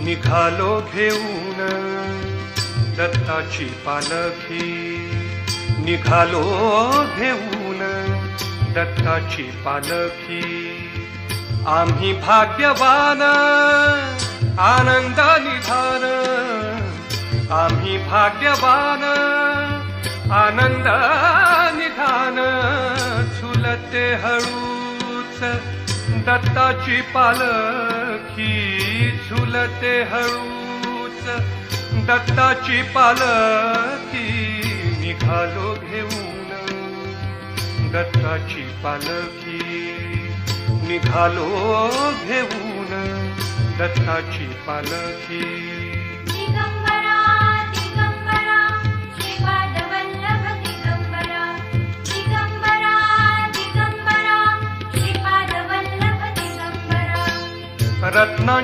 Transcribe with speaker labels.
Speaker 1: निघालो घेऊन दत्ताची पालखी, निघालो घेऊन दत्ताची पालखी. आम्ही भाग्यवान आनंद निधान, आम्ही भाग्यवान आनंद निधान. झुलते हळूच दत्ताची पालखी, झुलते हळूच दत्ताची पालखी. निघालो घेऊन दत्ताची पालखी, निघालो घेऊन दत्ताची पालखी.
Speaker 2: दिगंबरा दिगंबरा श्रीपाद वल्लभ दिगंबरा, दिगंबरा दिगंबरा श्रीपाद वल्लभ दिगंबरा.
Speaker 1: रत्नांची